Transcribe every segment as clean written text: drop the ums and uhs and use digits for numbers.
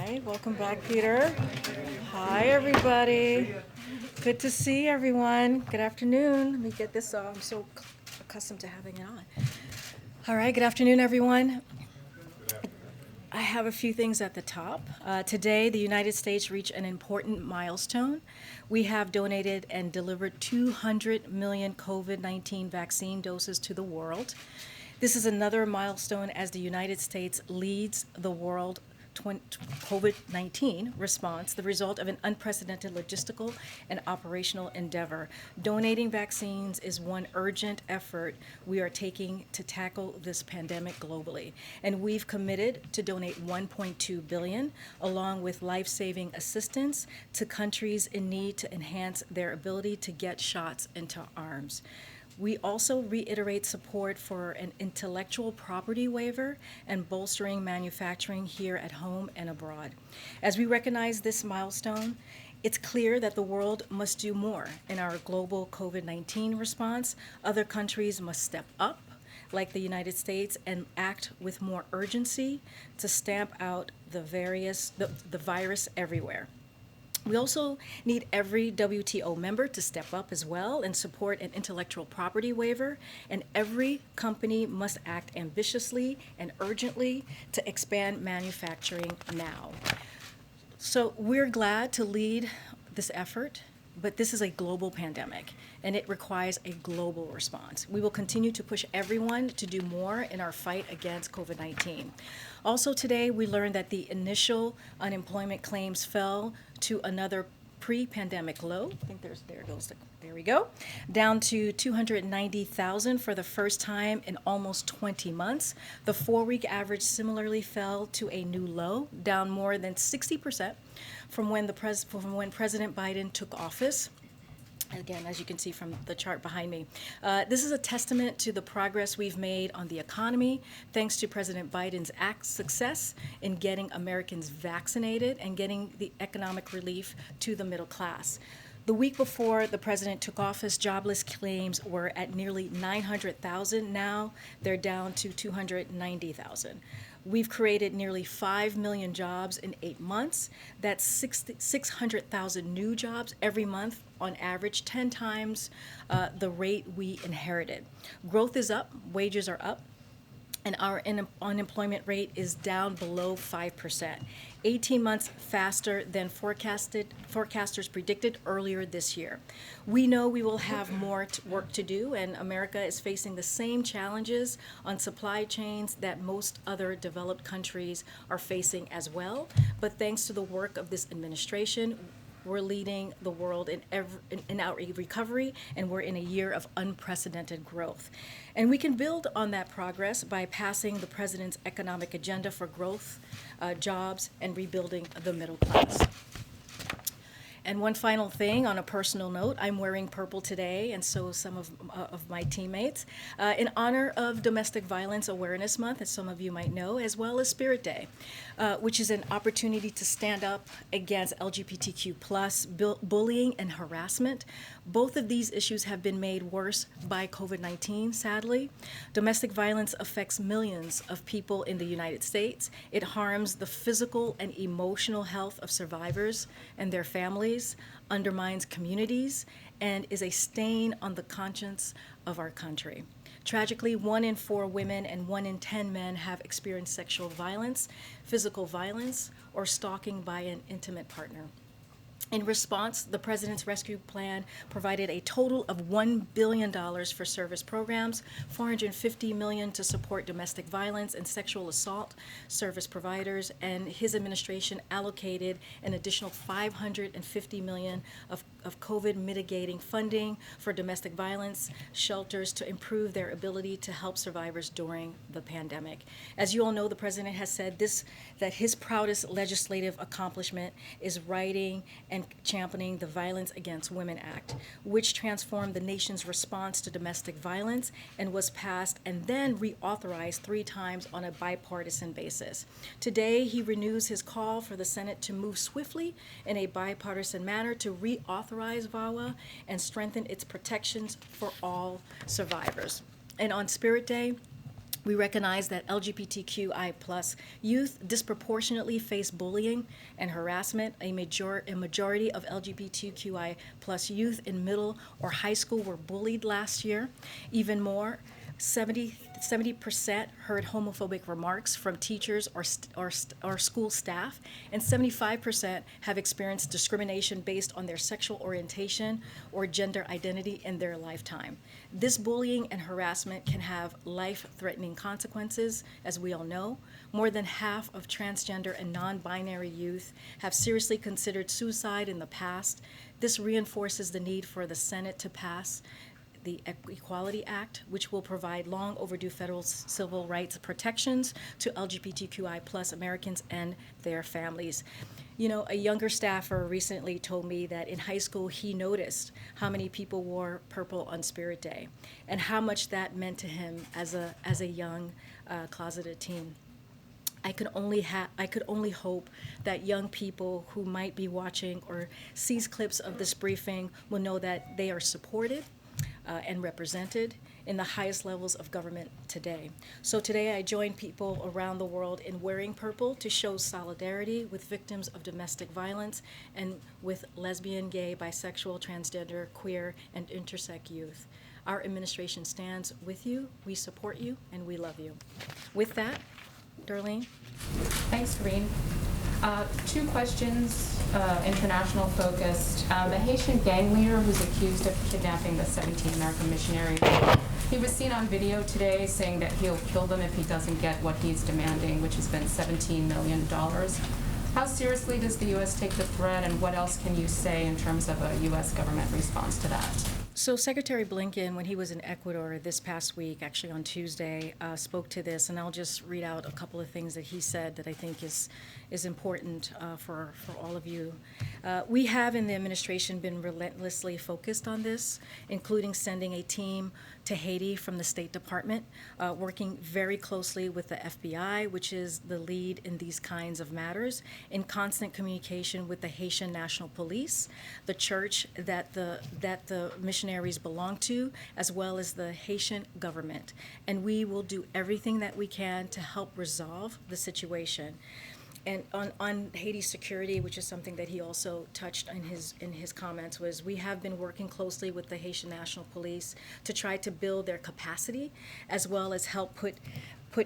right, welcome back, Peter. Hi, everybody. Good to see everyone. Good afternoon. Let me get this off. I'm so accustomed to having it on. All right, good afternoon, everyone. I have a few things at the top. Today, the United States reached an important milestone. We have donated and delivered 200 million COVID-19 vaccine doses to the world. This is another milestone as the United States leads the world COVID-19 response, the result of an unprecedented logistical and operational endeavor. Donating vaccines is one urgent effort we are taking to tackle this pandemic globally. And we've committed to donate $1.2 billion, along with life-saving assistance to countries in need to enhance their ability to get shots into arms. We also reiterate support for an intellectual property waiver and bolstering manufacturing here at home and abroad. As we recognize this milestone, it's clear that the world must do more in our global COVID-19 response. Other countries must step up, like the United States, and act with more urgency to stamp out the virus everywhere. We also need every WTO member to step up as well and support an intellectual property waiver, and every company must act ambitiously and urgently to expand manufacturing now. So we're glad to lead this effort, but this is a global pandemic, and it requires a global response. We will continue to push everyone to do more in our fight against COVID-19. Also today, we learned that the initial unemployment claims fell to another pre-pandemic low. I think there we go, down to 290,000 for the first time in almost 20 months. The 4-week average similarly fell to a new low, down more than 60% from when President Biden took office. Again, as you can see from the chart behind me. This is a testament to the progress we've made on the economy, thanks to President Biden's success in getting Americans vaccinated and getting the economic relief to the middle class. The week before the president took office, jobless claims were at nearly 900,000. Now they're down to 290,000. We've created nearly 5 million jobs in 8 months. That's 600,000 new jobs every month, on average, 10 times the rate we inherited. Growth is up, wages are up, and our unemployment rate is down below 5%, 18 months faster than forecasters predicted earlier this year. We know we will have more work to do, and America is facing the same challenges on supply chains that most other developed countries are facing as well. But thanks to the work of this administration, we're leading the world in our recovery, and we're in a year of unprecedented growth. And we can build on that progress by passing the president's economic agenda for growth, jobs, and rebuilding the middle class. And one final thing, on a personal note, I'm wearing purple today, and so some of my teammates, in honor of Domestic Violence Awareness Month, as some of you might know, as well as Spirit Day, which is an opportunity to stand up against LGBTQ+ bullying and harassment. Both of these issues have been made worse by COVID-19, sadly. Domestic violence affects millions of people in the United States. It harms the physical and emotional health of survivors and their families, undermines communities, and is a stain on the conscience of our country. Tragically, 1 in 4 women and 1 in 10 men have experienced sexual violence, physical violence, or stalking by an intimate partner. In response, the President's Rescue Plan provided a total of $1 billion for service programs, $450 million to support domestic violence and sexual assault service providers, and his administration allocated an additional $550 million of COVID mitigating funding for domestic violence shelters to improve their ability to help survivors during the pandemic. As you all know, the President has said that his proudest legislative accomplishment is writing and championing the Violence Against Women Act, which transformed the nation's response to domestic violence and was passed and then reauthorized 3 times on a bipartisan basis. Today, he renews his call for the Senate to move swiftly in a bipartisan manner to reauthorize VAWA and strengthen its protections for all survivors. And on Spirit Day, We recognize that LGBTQI plus youth disproportionately face bullying and harassment. A majority of LGBTQI plus youth in middle or high school were bullied last year. Even more, 70% heard homophobic remarks from teachers or school staff, and 75% have experienced discrimination based on their sexual orientation or gender identity in their lifetime. This bullying and harassment can have life-threatening consequences, as we all know. More than half of transgender and non-binary youth have seriously considered suicide in the past. This reinforces the need for the Senate to pass the Equality Act, which will provide long overdue federal civil rights protections to LGBTQI plus Americans and their families. You know, a younger staffer recently told me that in high school he noticed how many people wore purple on Spirit Day and how much that meant to him as a young closeted teen. I could only hope that young people who might be watching or sees clips of this briefing will know that they are supported and represented in the highest levels of government today. So today I join people around the world in wearing purple to show solidarity with victims of domestic violence and with lesbian, gay, bisexual, transgender, queer, and intersex youth. Our administration stands with you, we support you, and we love you. With that, Darlene. Thanks, Karine. Two questions, international focused. The Haitian gang leader who's accused of kidnapping the 17 American missionaries, he was seen on video today saying that he'll kill them if he doesn't get what he's demanding, which has been $17 million. How seriously does the U.S. take the threat, and what else can you say in terms of a U.S. government response to that? So Secretary Blinken, when he was in Ecuador this past week, actually on Tuesday, spoke to this, and I'll just read out a couple of things that he said that I think is important for all of you. We have in the administration been relentlessly focused on this, including sending a team to Haiti from the State Department, working very closely with the FBI, which is the lead in these kinds of matters, in constant communication with the Haitian National Police, the church that the missionaries belong to, as well as the Haitian government. And we will do everything that we can to help resolve the situation. And on Haiti's security, which is something that he also touched in his comments, was we have been working closely with the Haitian National Police to try to build their capacity, as well as help put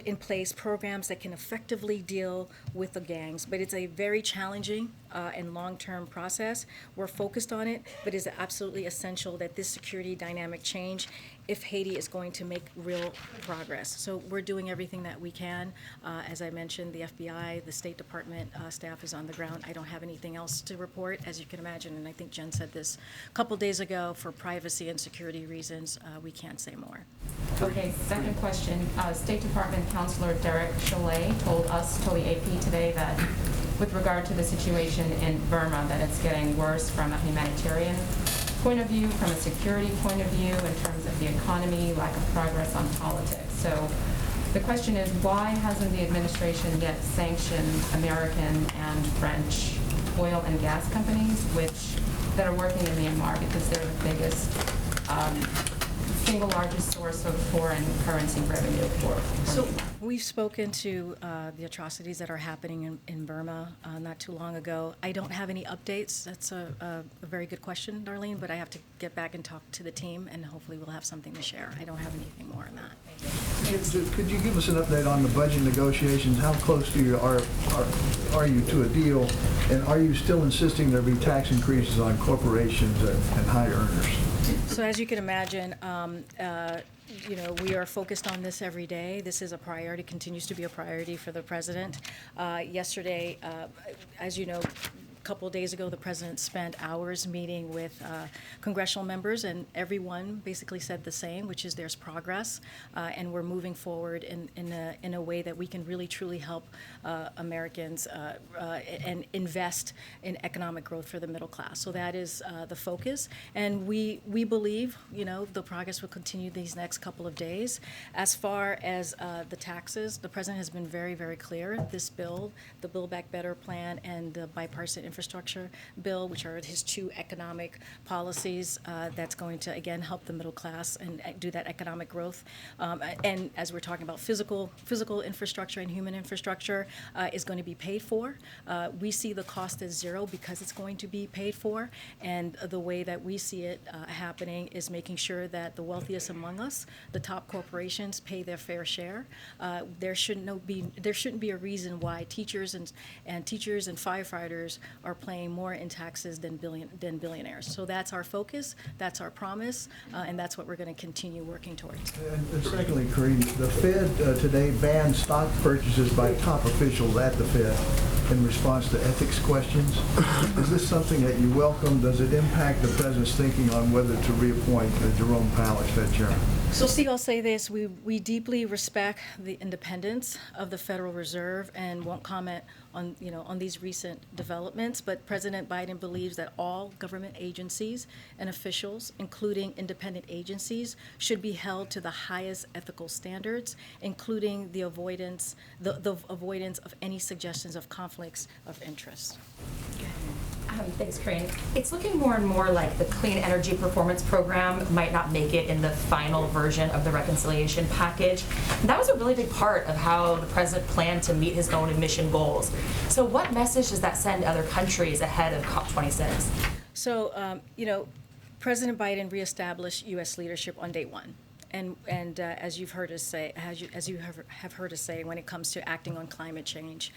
in place programs that can effectively deal with the gangs. But it's a very challenging and long-term process. We're focused on it, but it's absolutely essential that this security dynamic change if Haiti is going to make real progress. So we're doing everything that we can. As I mentioned, the FBI, the State Department staff is on the ground. I don't have anything else to report, as you can imagine, and I think Jen said this a couple days ago. For privacy and security reasons, we can't say more. Okay, second question. State Department Counselor Derek Chalet told the AP today that with regard to the situation in Burma, that it's getting worse from a humanitarian point of view, from a security point of view, in terms of the economy, lack of progress on politics. So the question is, why hasn't the administration yet sanctioned American and French oil and gas companies that are working in Myanmar, because they're the biggest single largest source of foreign currency revenue for So Myanmar? we've spoken to the atrocities that are happening in Burma not too long ago. I don't have any updates. That's a very good question, Darlene, but I have to get back and talk to the team, and hopefully we'll have something to share. I don't have anything more on that. Could you give us an update on the budget negotiations? How close are you to a deal, and are you still insisting there be tax increases on corporations and high earners? So as you can imagine, we are focused on this every day. This is a priority, continues to be a priority for the president. Yesterday, as you know, a couple of days ago, the president spent hours meeting with congressional members, and everyone basically said the same, which is there's progress, and we're moving forward in a way that we can really truly help Americans and invest in economic growth for the middle class. So that is the focus, and we believe the progress will continue these next couple of days. As far as the taxes, the president has been very, very clear. This bill, the Build Back Better plan, and the bipartisan infrastructure bill, which are his 2 economic policies that's going to, again, help the middle class and do that economic growth. And as we're talking about physical infrastructure and human infrastructure is going to be paid for. We see the cost as zero because it's going to be paid for. And the way that we see it happening is making sure that the wealthiest among us, the top corporations, pay their fair share. There shouldn't be a reason why teachers and firefighters are paying more in taxes than billionaires. So that's our focus, that's our promise, and that's what we're going to continue working towards. And secondly, Karine, the Fed today banned stock purchases by top officials at the Fed in response to ethics questions. Is this something that you welcome? Does it impact the President's thinking on whether to reappoint Jerome Powell as Fed Chairman? So, see, I'll say this. We deeply respect the independence of the Federal Reserve and won't comment on these recent developments, but President Biden believes that all government agencies and officials, including independent agencies, should be held to the highest ethical standards, including the avoidance of any suggestions of conflicts of interest. Thanks, Karine. It's looking more and more like the Clean Energy Performance Program might not make it in the final version of the reconciliation package. And that was a really big part of how the president planned to meet his own emission goals. So what message does that send to other countries ahead of COP26? So, President Biden reestablished U.S. leadership on day one. And as you've heard us say, as you have heard us say, when it comes to acting on climate change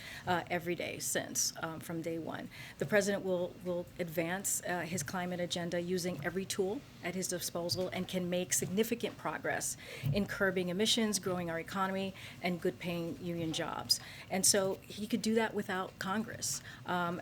every day since from day one, the president will advance his climate agenda using every tool at his disposal and can make significant progress in curbing emissions, growing our economy, and good-paying union jobs. And so he could do that without Congress.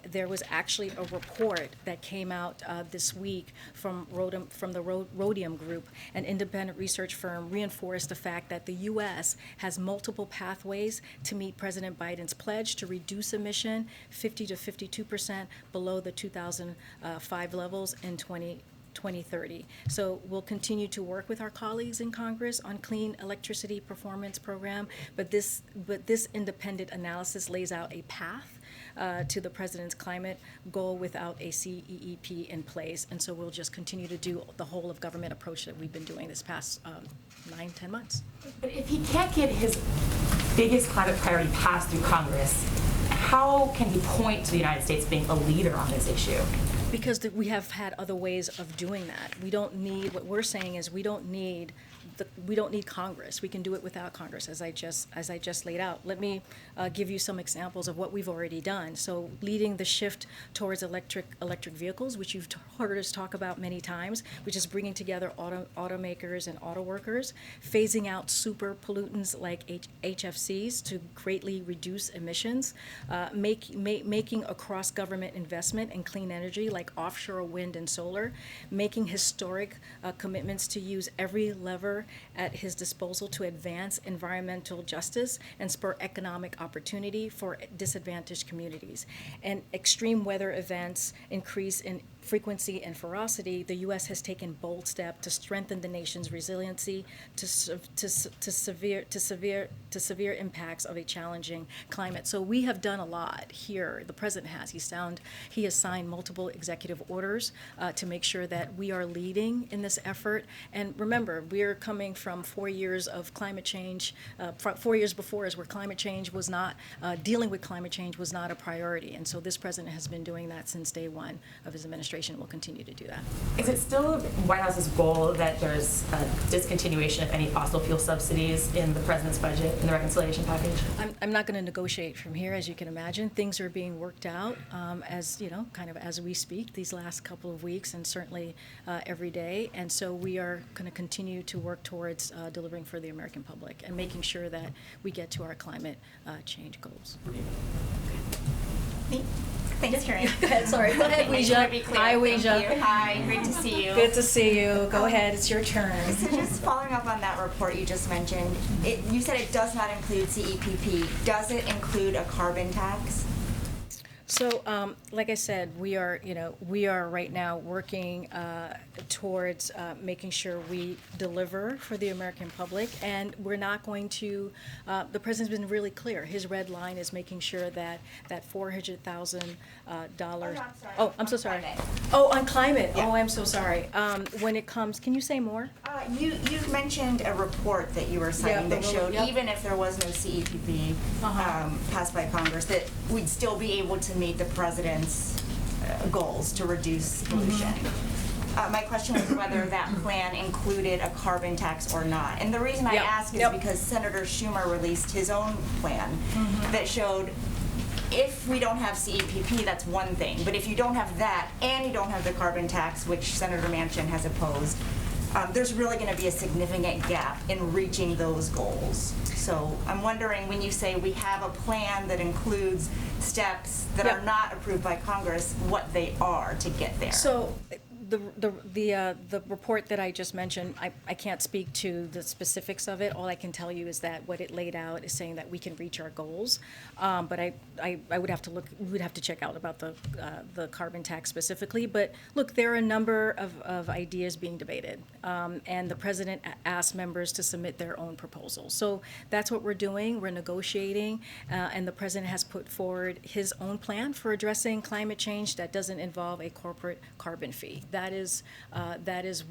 There was actually a report that came out this week from the Rhodium Group, an independent research firm, reinforced the fact that the U.S. has multiple pathways to meet President Biden's pledge to reduce emission 50 to 52% below the 2005 levels in 2030. So we'll continue to work with our colleagues in Congress on Clean Electricity Performance Program, but this independent analysis lays out a path to the president's climate goal without a CEEP in place. And so we'll just continue to do the whole of government approach that we've been doing this past 9-10 months. But if he can't get his biggest climate priority passed through Congress, how can he point to the United States being a leader on this issue? Because we have had other ways of doing that. We don't need, what we're saying is we don't need Congress. We can do it without Congress, as I just laid out. Let me give you some examples of what we've already done. So, leading the shift towards electric vehicles, which you've heard us talk about many times, which is bringing together automakers and auto workers, phasing out super pollutants like HFCs to greatly reduce emissions, making a cross-government investment in clean energy like offshore wind and solar, making historic commitments to use every lever at his disposal to advance environmental justice and spur economic opportunity for disadvantaged communities. And extreme weather events increase in frequency and ferocity. The U.S. has taken bold steps to strengthen the nation's resiliency to severe impacts of a challenging climate. So we have done a lot here. The president has. He has signed multiple executive orders to make sure that we are leading in this effort. And remember, we're coming from 4 years of climate change, 4 years before us, where climate change was not, dealing with climate change was not a priority. And so this president has been doing that since day one of his administration. Will continue to do that. Is it still White House's goal that there's a discontinuation of any fossil fuel subsidies in the president's budget, in the reconciliation package? I'm not going to negotiate from here, as you can imagine. Things are being worked out kind of as we speak these last couple of weeks, and certainly every day. And so we are going to continue to work towards delivering for the American public and making sure that we get to our climate change goals. Thanks, Karine. Sorry, go ahead, Weija. Hi, Weija. Hi, great to see you. Good to see you. Go ahead, it's your turn. So just following up on that report you just mentioned, you said it does not include CEPP. Does it include a carbon tax? So, like I said, we are right now working towards making sure we deliver for the American public, and we're not going to. The president's been really clear. His red line is making sure that $400,000 dollars. I'm sorry. Oh, I'm On so sorry. climate. Oh, on climate. Yeah. Oh, I'm so sorry. When it comes, can you say more? You mentioned a report that you were citing the that rule- showed yep. even if there was no CEPP passed by Congress, that we'd still be able to meet the president's goals to reduce pollution. My question was whether that plan included a carbon tax or not. And the reason I Yep. ask is Yep. because Senator Schumer released his own plan that showed if we don't have CEPP, that's one thing. But if you don't have that and you don't have the carbon tax, which Senator Manchin has opposed, there's really going to be a significant gap in reaching those goals. So I'm wondering, when you say we have a plan that includes steps that Yep. are not approved by Congress, what they are to get there. So, the report that I just mentioned, I can't speak to the specifics of it. All I can tell you is that what it laid out is saying that we can reach our goals. But I would have to look, we would have to check out about the carbon tax specifically. But look, there are a number of ideas being debated. And the president asked members to submit their own proposals. So that's what we're doing. We're negotiating, and the president has put forward his own plan for addressing climate change that doesn't involve a corporate carbon fee. That is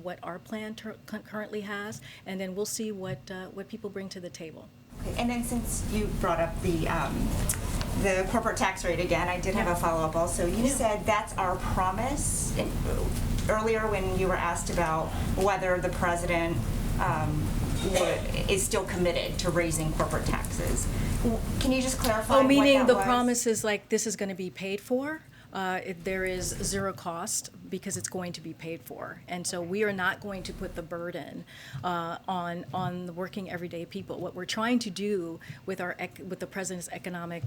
what our plan currently has, and then we'll see what people bring to the table. Okay, and then since you brought up the corporate tax rate again, I did have a follow-up also. You said that's our promise. Earlier when you were asked about whether the president is still committed to raising corporate taxes. Can you just clarify Oh, what meaning that the was? promise is like this is going to be paid for? There is zero cost because it's going to be paid for. And so we are not going to put the burden on the working everyday people. What we're trying to do with the president's economic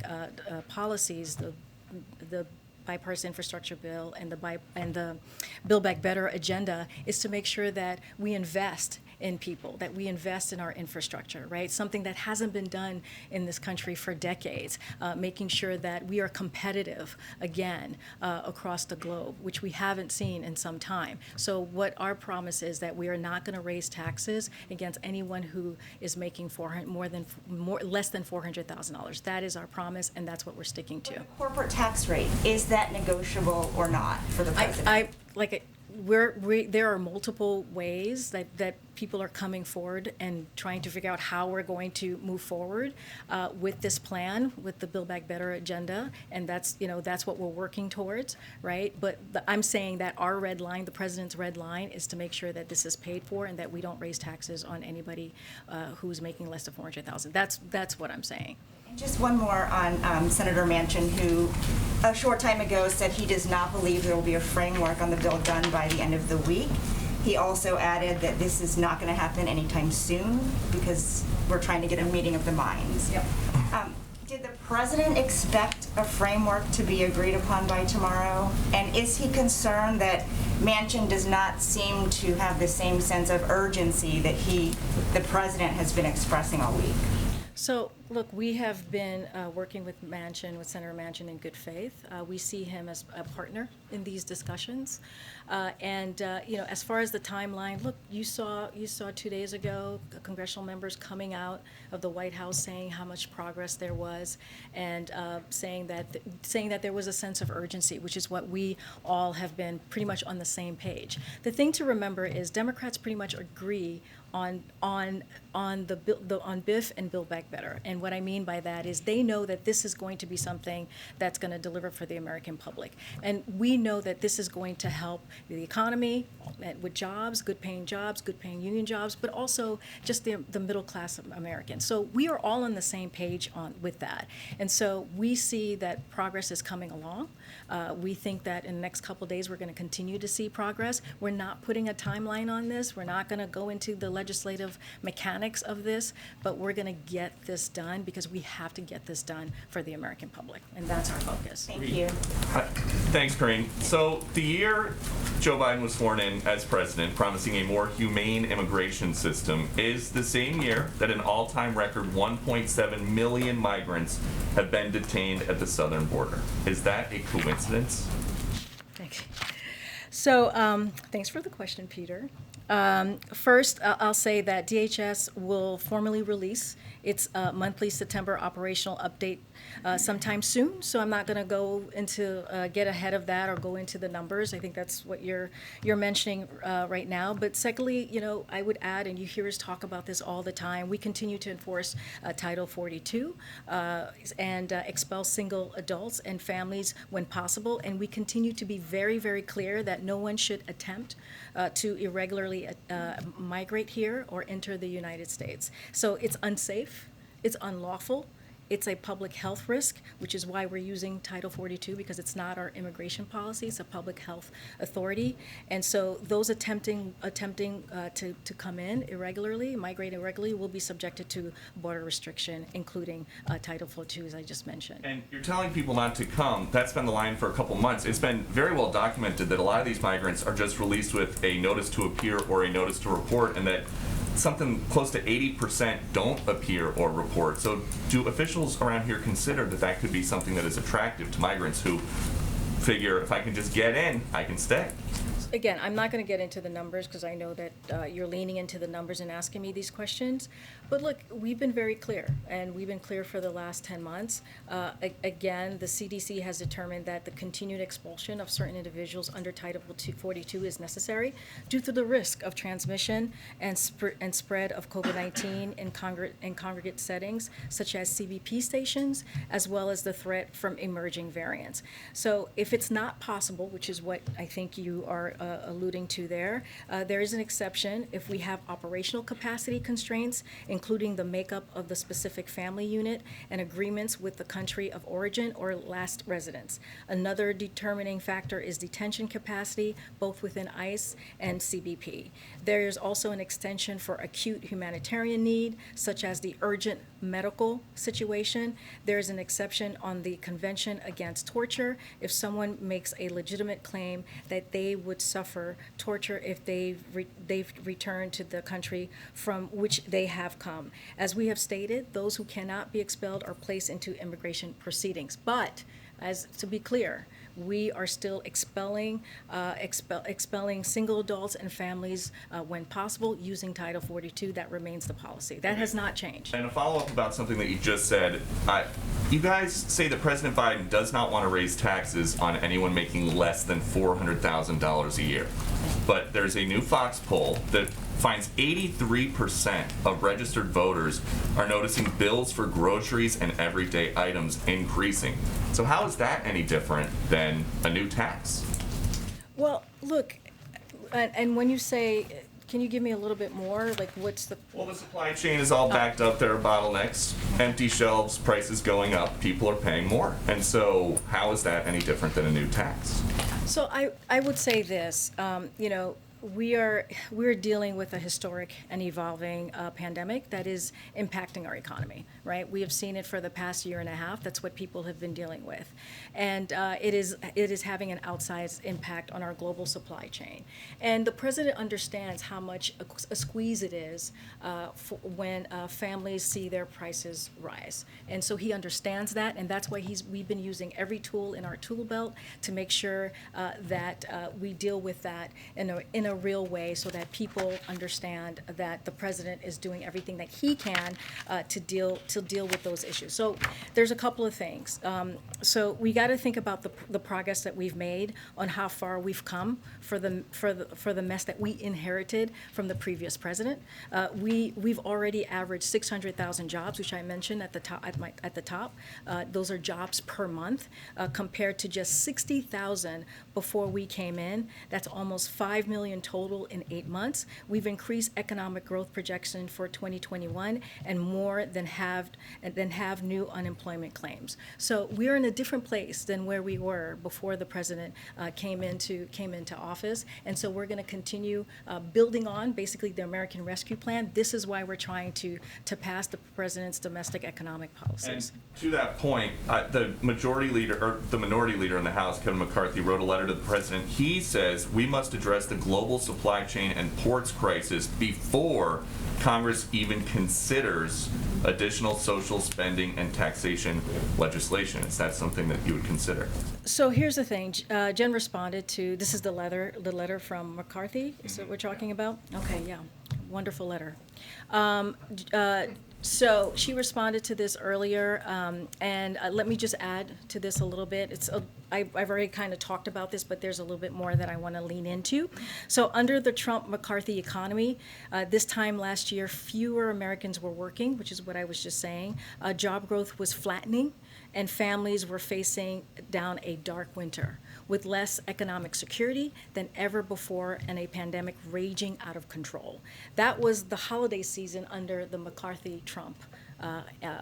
policies, the bipartisan infrastructure bill and the Build Back Better agenda, is to make sure that we invest in people, that we invest in our infrastructure, right? Something that hasn't been done in this country for decades, making sure that we are competitive again across the globe, which we haven't seen in some time. So what our promise is that we are not going to raise taxes against anyone who is making less than $400,000. That is our promise, and that's what we're sticking to. The corporate tax rate, is that negotiable or not for the president? There are multiple ways that people are coming forward and trying to figure out how we're going to move forward with this plan, with the Build Back Better agenda, and that's what we're working towards, right? But I'm saying that our red line, the president's red line, is to make sure that this is paid for and that we don't raise taxes on anybody who's making less than $400,000. That's what I'm saying. Just one more on Senator Manchin, who a short time ago said he does not believe there will be a framework on the bill done by the end of the week. He also added that this is not going to happen anytime soon because we're trying to get a meeting of the minds. Yep. Did the president expect a framework to be agreed upon by tomorrow? And is he concerned that Manchin does not seem to have the same sense of urgency that the president has been expressing all week? So, look, we have been working with Senator Manchin in good faith. We see him as a partner in these discussions. As far as the timeline, look, you saw 2 days ago congressional members coming out of the White House saying how much progress there was, and saying that there was a sense of urgency, which is what we all have been pretty much on the same page. The thing to remember is Democrats pretty much agree on BIF and Build Back Better. And what I mean by that is they know that this is going to be something that's going to deliver for the American public. And we know that this is going to help the economy with jobs, good paying union jobs, but also just the middle class Americans. So we are all on the same page with that. And so we see that progress is coming along. We think that in the next couple of days we're going to continue to see progress. We're not putting a timeline on this. We're not going to go into the legislative mechanics of this, but we're going to get this done because we have to get this done for the American public, and that's our focus. Thank you. Thanks, Karine. So the year Joe Biden was sworn in as president, promising a more humane immigration system, is the same year that an all-time record 1.7 million migrants have been detained at the southern border. Is that a coincidence? Thank you. So, thanks for the question, Peter. First, I'll say that DHS will formally release its monthly September operational update sometime soon. So I'm not going to go into get ahead of that or go into the numbers. I think that's what you're mentioning right now. But secondly, I would add, and you hear us talk about this all the time, we continue to enforce Title 42 and expel single adults and families when possible. And we continue to be very, very clear that no one should attempt to irregularly migrate here or enter the United States. So it's unsafe, it's unlawful, it's a public health risk, which is why we're using Title 42, because it's not our immigration policy, it's a public health authority. And so those attempting to come in irregularly, migrate irregularly, will be subjected to border restriction, including Title 42, as I just mentioned. And you're telling people not to come. That's been the line for a couple months. It's been very well documented that a lot of these migrants are just released with a notice to appear or a notice to report, and that something close to 80% don't appear or report. So do officials around here consider that that could be something that is attractive to migrants who figure, if I can just get in, I can stay? Again, I'm not going to get into the numbers because I know that you're leaning into the numbers and asking me these questions. But look, we've been very clear, and we've been clear for the last 10 months. Again, the CDC has determined that the continued expulsion of certain individuals under Title 42 is necessary due to the risk of transmission and spread of COVID-19 in congregate settings, such as CBP stations, as well as the threat from emerging variants. So if it's not possible, which is what I think you are alluding to there is an exception if we have operational capacity constraints, including the makeup of the specific family unit and agreements with the country of origin or last residence. Another determining factor is detention capacity, both within ICE and CBP. There is also an extension for acute humanitarian need, such as the urgent medical situation. There is an exception on the Convention Against Torture if someone makes a legitimate claim that they would suffer torture if they've returned to the country from which they have come. As we have stated, those who cannot be expelled are placed into immigration proceedings. But, as to be clear, we are still expelling single adults and families when possible using Title 42. That remains the policy. That has not changed. And a follow-up about something that you just said. You guys say that President Biden does not want to raise taxes on anyone making less than $400,000 a year. But there's a new Fox poll that finds 83% of registered voters are noticing bills for groceries and everyday items increasing. So how is that any different than a new tax? Well, look, and when you say, can you give me a little bit more? Like, what's the... Well, the supply chain is all backed up. There are bottlenecks, empty shelves, prices going up, people are paying more. And so how is that any different than a new tax? So I would say this, we're dealing with a historic and evolving pandemic that is impacting our economy, right? We have seen it for the past year and a half. That's what people have been dealing with. And it is having an outsized impact on our global supply chain. And the president understands how much a squeeze it is when families see their prices rise. And so he understands that, and that's why we've been using every tool in our tool belt to make sure that we deal with that in a real way, so that people understand that the president is doing everything that he can to deal with those issues. So there's a couple of things. So we got to think about the progress that we've made on how far we've come for the mess that we inherited from the previous president. We've already averaged 600,000 jobs, which I mentioned at the top. Those are jobs per month, compared to just 60,000 before we came in. That's almost 5 million total in 8 months. We've increased economic growth projection for 2021 and more than have new unemployment claims. So we're in a different place than where we were before the president came into office. And so we're going to continue building on basically the American Rescue Plan. This is why we're trying to pass the president's domestic economic policies. And to that point, the minority leader in the House, Kevin McCarthy, wrote a letter to the president. He says we must address the global supply chain and ports crisis before Congress even considers additional social spending and taxation legislation. Is that something that you would consider? So here's the thing. Jen responded to, this is the letter from McCarthy, is that what we're talking about? Okay, yeah, wonderful letter. So she responded to this earlier, and let me just add to this a little bit. I've already kind of talked about this, but there's a little bit more that I want to lean into. So under the Trump-McCarthy economy, this time last year, fewer Americans were working, which is what I was just saying. Job growth was flattening, and families were facing down a dark winter with less economic security than ever before and a pandemic raging out of control. That was the holiday season under the McCarthy-Trump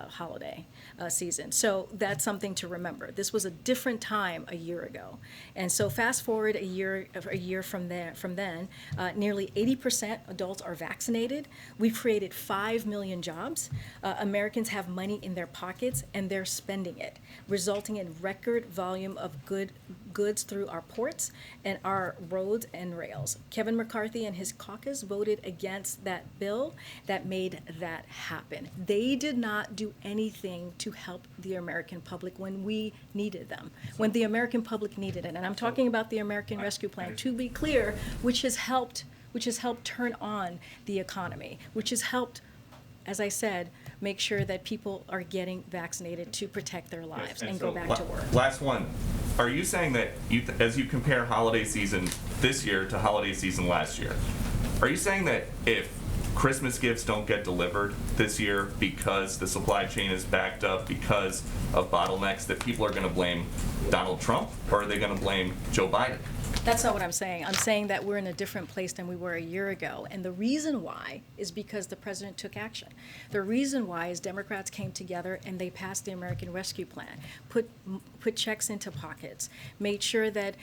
holiday season. So that's something to remember. This was a different time a year ago. And so fast forward a year from then, nearly 80% adults are vaccinated. We've created 5 million jobs. Americans have money in their pockets and they're spending it, resulting in record volume of goods through our ports and our roads and rails. Kevin McCarthy and his caucus voted against that bill that made that happen. They did not do anything to help the American public when we needed them, when the American public needed it. And I'm talking about the American Rescue Plan, to be clear, which has helped turn on the economy, which has helped, as I said, make sure that people are getting vaccinated to protect their lives and go back to work. Last one. Are you saying that as you compare holiday season this year to holiday season last year, are you saying that if Christmas gifts don't get delivered this year because the supply chain is backed up because of bottlenecks, that people are going to blame Donald Trump, or are they going to blame Joe Biden? That's not what I'm saying. I'm saying that we're in a different place than we were a year ago. And the reason why is because the president took action. The reason why is Democrats came together and they passed the American Rescue Plan, put checks into pockets, made sure that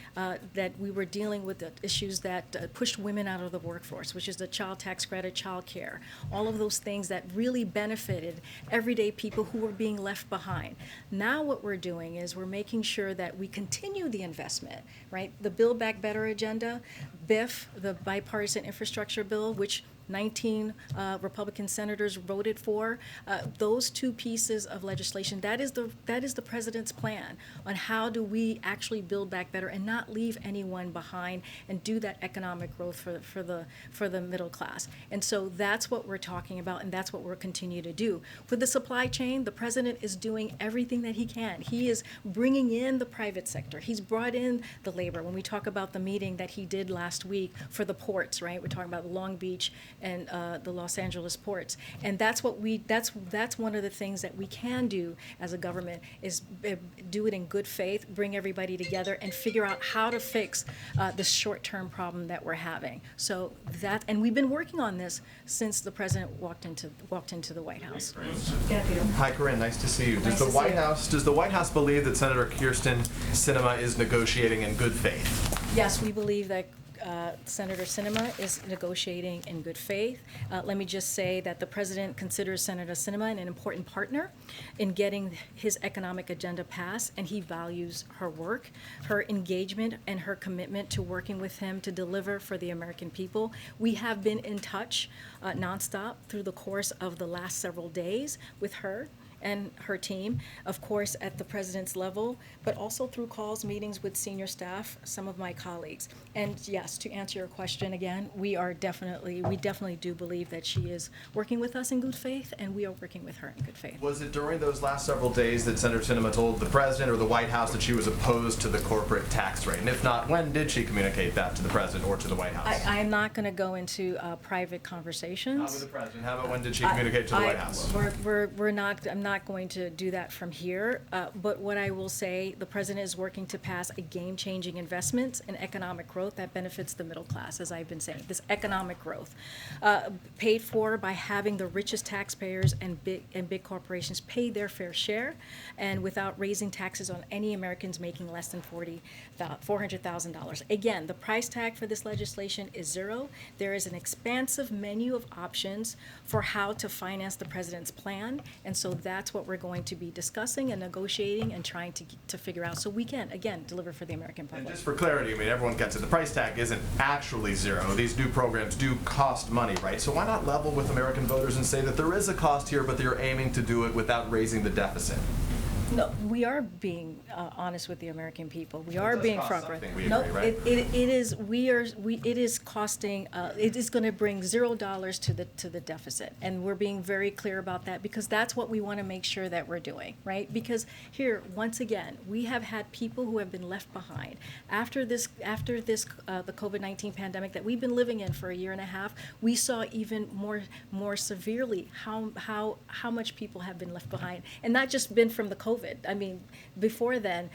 we were dealing with the issues that pushed women out of the workforce, which is the child tax credit, child care, all of those things that really benefited everyday people who were being left behind. Now what we're doing is we're making sure that we continue the investment, right? The Build Back Better agenda, BIF, the bipartisan infrastructure bill, which 19 Republican senators voted for. Those two pieces of legislation, that is the president's plan on how do we actually build back better and not leave anyone behind and do that economic growth for the middle class. And so that's what we're talking about, and that's what we'll continue to do. With the supply chain, the president is doing everything that he can. He is bringing in the private sector. He's brought in the labor. When we talk about the meeting that he did last week for the ports, right? We're talking about Long Beach and the Los Angeles ports, and that's one of the things that we can do as a government is do it in good faith, bring everybody together, and figure out how to fix the short-term problem that we're having. So that, and we've been working on this since the president walked into the White House. Hi, Karine. Nice to see you. Does the White House believe that Senator Kyrsten Sinema is negotiating in good faith? Yes, we believe that Senator Sinema is negotiating in good faith. Let me just say that the president considers Senator Sinema an important partner in getting his economic agenda passed, and he values her work, her engagement, and her commitment to working with him to deliver for the American people. We have been in touch nonstop through the course of the last several days with her and her team, of course, at the president's level, but also through calls, meetings with senior staff, some of my colleagues. And yes, to answer your question again, we definitely do believe that she is working with us in good faith, and we are working with her in good faith. Was it during those last several days that Senator Sinema told the president or the White House that she was opposed to the corporate tax rate? And if not, when did she communicate that to the president or to the White House? I'm not going to go into private conversations. Not with the president. How about when did she communicate to the White House? I'm not going to do that from here. But what I will say, the president is working to pass a game-changing investment in economic growth that benefits the middle class, as I've been saying. This economic growth, paid for by having the richest taxpayers and big corporations pay their fair share, and without raising taxes on any Americans making less than $400,000. Again, the price tag for this legislation is zero. There is an expansive menu of options for how to finance the president's plan, and so that's what we're going to be discussing and negotiating and trying to figure out, so we can, again, deliver for the American And public. just for clarity, I mean, everyone gets it. The price tag isn't actually zero. These new programs do cost money, right? So why not level with American voters and say that there is a cost here, but that you're aiming to do it without raising the deficit? No, we are being honest with the American people. We are does being cost front something, we No, agree, right? it is. It is costing. It is going to bring $0 to the deficit, and we're being very clear about that because that's what we want to make sure that we're doing, right? Because here, once again, we have had people who have been left behind after this the COVID-19 pandemic that we've been living in for a year and a half. We saw even more severely how much people have been left behind, and not just been from the COVID. I mean, before then,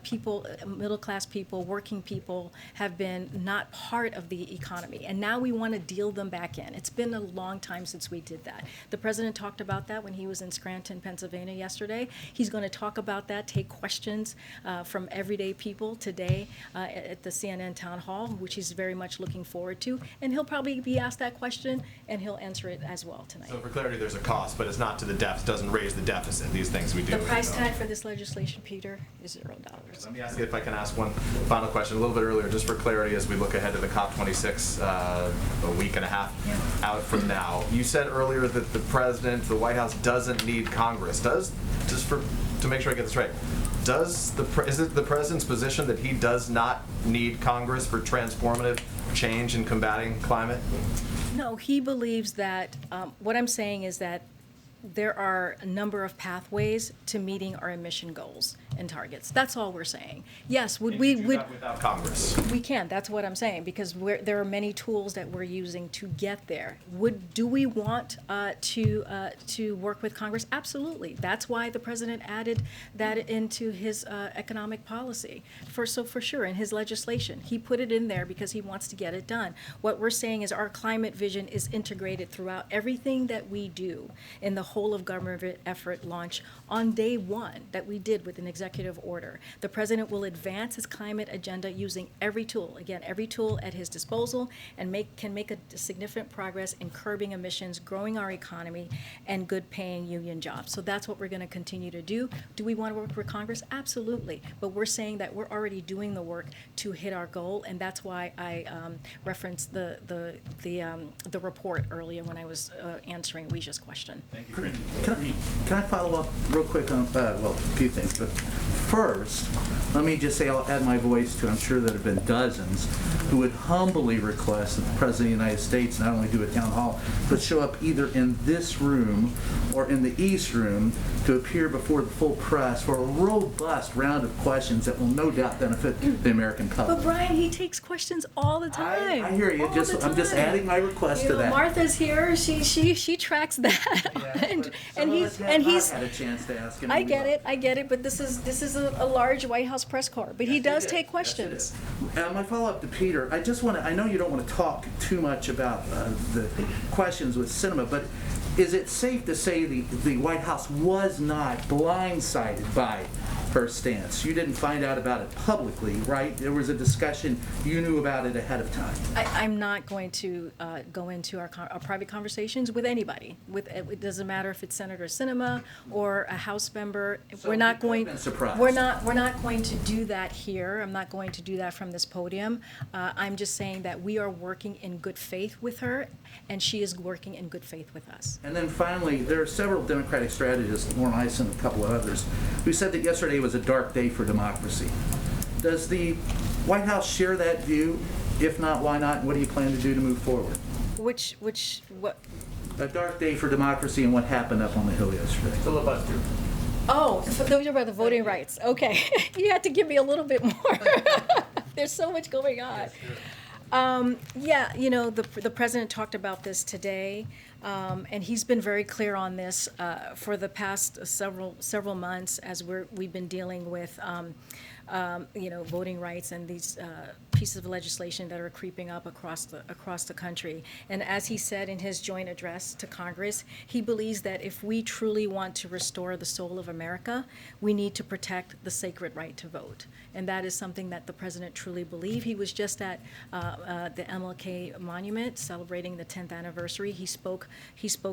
people, middle-class people, working people have been not part of the economy, and now we want to deal them back in. It's been a long time since we did that. The president talked about that when he was in Scranton, Pennsylvania yesterday. He's going to talk about that, take questions from everyday people today at the CNN town hall, which he's very much looking forward to, and he'll probably be asked that question, and he'll answer it as well tonight. So for clarity, there's a cost, but it's not to the deficit, doesn't raise the deficit, these things we do. The price tag for this legislation, Peter, is $0. Let me ask you if I can ask one final question a little bit earlier, just for clarity as we look ahead to the COP26 a week and a half out from now. You said earlier that the president, the White House doesn't need Congress. To make sure I get this right, is it the president's position that he does not need Congress for transformative change in combating climate? No, he believes that, what I'm saying is that there are a number of pathways to meeting our emission goals and targets. That's all we're saying. Yes, would we do that without Congress? We can. That's what I'm saying, because there are many tools that we're using to get there. Do we want to work with Congress? Absolutely. That's why the president added that into his economic policy. For sure, in his legislation, he put it in there because he wants to get it done. What we're saying is our climate vision is integrated throughout everything that we do in the whole of government effort launch on day one that we did with an executive order. The president will advance his climate agenda using every tool, again, every tool at his disposal, and can make a significant progress in curbing emissions, growing our economy, and good paying union jobs. So that's what we're going to continue to do. Do we want to work with Congress? Absolutely. But we're saying that we're already doing the work to hit our goal, and that's why I referenced the report earlier when I was answering Weisha's question. Thank you. Can I follow up real quick on, a few things, but first, let me just say I'll add my voice to, I'm sure there have been dozens who would humbly request that the President of the United States not only do a town hall, but show up either in this room or in the East Room to appear before the full press for a robust round of questions that will no doubt benefit the American public. But Brian, he takes questions all the time. I hear you. All the I'm just time. adding my request You to know, that. Martha's here. She tracks that, and he's had a chance to ask him. I get it. But this is a large White House press corps. But he does take questions. My follow-up to Peter, I know you don't want to talk too much about the questions with cinema, but is it safe to say the White House was not blindsided by her stance? You didn't find out about it publicly, right? There was a discussion, you knew about it ahead of time. I'm not going to go into our private conversations with anybody. It doesn't matter if it's Senator Sinema or a House member. So we're not you going. could've been surprised. We're not going to do that here. I'm not going to do that from this podium. I'm just saying that we are working in good faith with her, and she is working in good faith with us. And then finally, there are several Democratic strategists, Warren Eisen and a couple of others, who said that yesterday was a dark day for democracy. Does the White House share that view? If not, why not? And what do you plan to do to move forward? What? A dark day for democracy and what happened up on the Hill yesterday. Filibuster. Oh, those are about the voting rights. Okay, you had to give me a little bit more. There's so much going on. Yeah, the president talked about this today, and he's been very clear on this for the past several months as we've been dealing with, voting rights and these pieces of legislation that are creeping up across the country. And as he said in his joint address to Congress, he believes that if we truly want to restore the soul of America, we need to protect the sacred right to vote. And that is something that the president truly believes. He was just at the MLK Monument celebrating the 10th anniversary. He spoke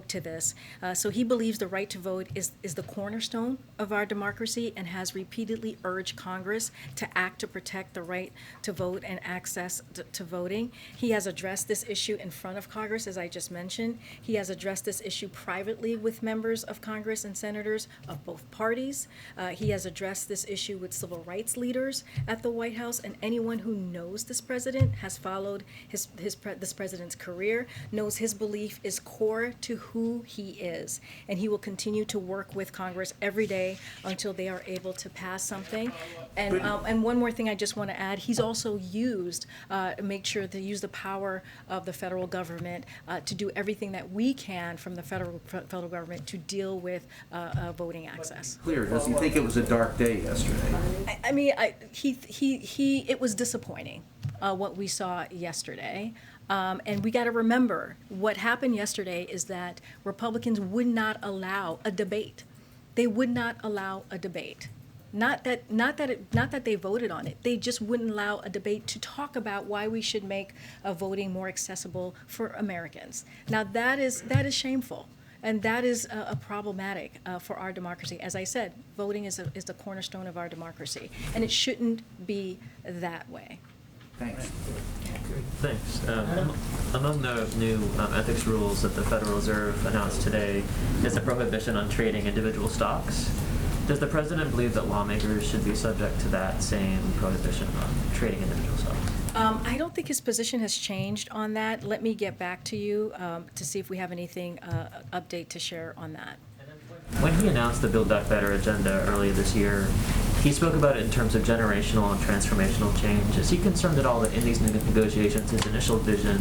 to this. So he believes the right to vote is the cornerstone of our democracy and has repeatedly urged Congress to act to protect the right to vote and access to voting. He has addressed this issue in front of Congress, as I just mentioned. He has addressed this issue privately with members of Congress and senators of both parties. He has addressed this issue with civil rights leaders at the White House, and anyone who knows this president, has followed this president's career, knows his belief is core to who he is, and he will continue to work with Congress every day until they are able to pass something. And one more thing I just want to add, he's also used use the power of the federal government to do everything that we can from the federal government to deal with voting access. Clear, does he think it was a dark day yesterday? I mean, it was disappointing what we saw yesterday. And we got to remember what happened yesterday is that Republicans would not allow a debate. They would not allow a debate. Not that they voted on it. They just wouldn't allow a debate to talk about why we should make voting more accessible for Americans. Now that is shameful. And that is problematic for our democracy. As I said, voting is the cornerstone of our democracy, and it shouldn't be that way. Thanks. Thanks. Among the new ethics rules that the Federal Reserve announced today is a prohibition on trading individual stocks. Does the president believe that lawmakers should be subject to that same prohibition on trading individual stocks? I don't think his position has changed on that. Let me get back to you to see if we have anything update to share on that. When he announced the Build Back Better agenda earlier this year, he spoke about it in terms of generational and transformational change. Is he concerned at all that in these negotiations, his initial vision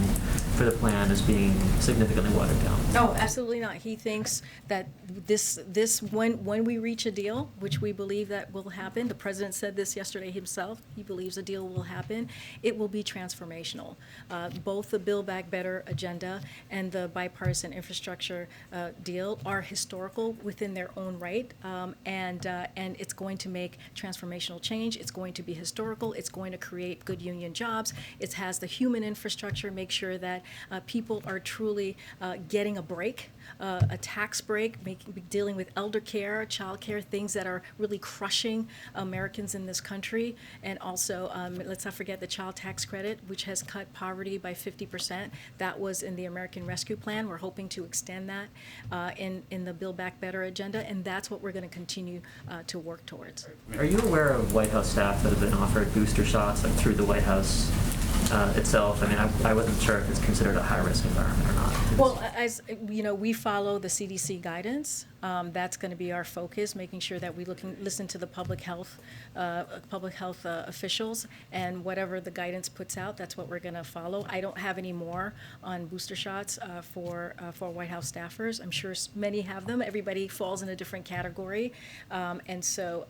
for the plan is being significantly watered down? No, absolutely not. He thinks that when we reach a deal, which we believe that will happen, the president said this yesterday himself, he believes a deal will happen, it will be transformational. Both the Build Back Better agenda and the bipartisan infrastructure deal are historical within their own right, and it's going to make transformational change. It's going to be historical. It's going to create good union jobs. It has the human infrastructure, make sure that people are truly getting a break, a tax break, dealing with elder care, child care, things that are really crushing Americans in this country. And also, let's not forget the child tax credit, which has cut poverty by 50%. That was in the American Rescue Plan. We're hoping to extend that in the Build Back Better agenda, and that's what we're going to continue to work towards. Are you aware of White House staff that have been offered booster shots through the White House itself? I mean, I wasn't sure if it's considered a high-risk environment or not. Well, as you know, we follow the CDC guidance. That's going to be our focus, making sure that we listen to the public health officials, and whatever the guidance puts out, that's what we're going to follow. I don't have any more on booster shots for White House staffers. I'm sure many have them. Everybody falls in a different category, and so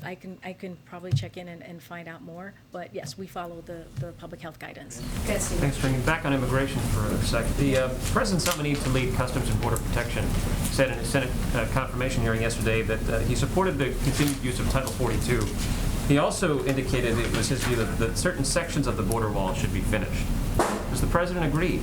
I can probably check in and find out more. But yes, we follow the public health guidance. Thanks, Karine. Back on immigration for a second. The President's nominee to lead Customs and Border Protection said in a Senate confirmation hearing yesterday that he supported the continued use of Title 42. He also indicated it was his view that certain sections of the border wall should be finished. Does the President agree?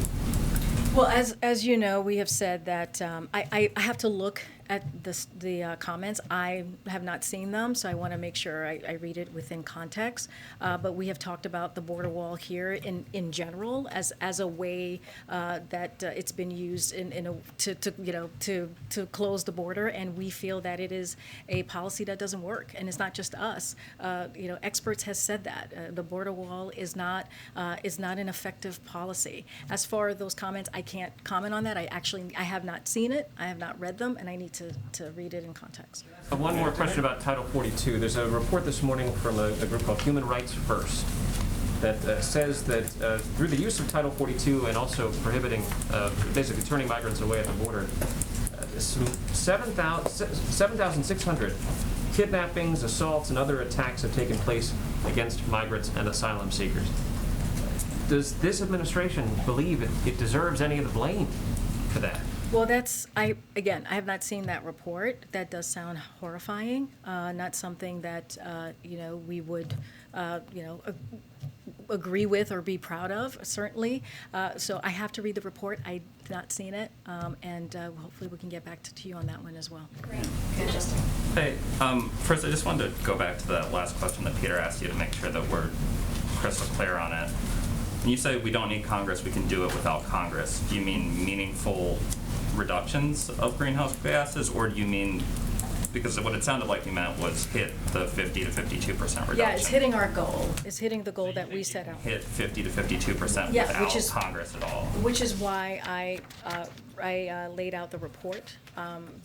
Well, as you know, we have said that I have to look at the comments. I have not seen them, so I want to make sure I read it within context. But we have talked about the border wall here in general as a way that it's been used to close the border, and we feel that it is a policy that doesn't work. And it's not just us. Experts have said that the border wall is not an effective policy. As far as those comments, I can't comment on that. I have not seen it. I have not read them, and I need to read it in context. One more question about Title 42. There's a report this morning from a group called Human Rights First that says that through the use of Title 42 and also prohibiting, basically turning migrants away at the border, 7,600 kidnappings, assaults, and other attacks have taken place against migrants and asylum seekers. Does this administration believe it deserves any of the blame for that? Well, I have not seen that report. That does sound horrifying, not something that, we would, agree with or be proud of, certainly. So I have to read the report. I've not seen it, and hopefully we can get back to you on that one as well. Hey, first I just wanted to go back to that last question that Peter asked you to make sure that we're crystal clear on it. When you say we don't need Congress, we can do it without Congress, do you mean meaningful reductions of greenhouse gases, or do you mean, because what it sounded like you meant was hit the 50 to 52% reduction? Yeah, it's hitting our goal. It's hitting the goal that we set out. Hit 50 to 52% Yeah, without which is- Congress at all. Which is why I laid out the report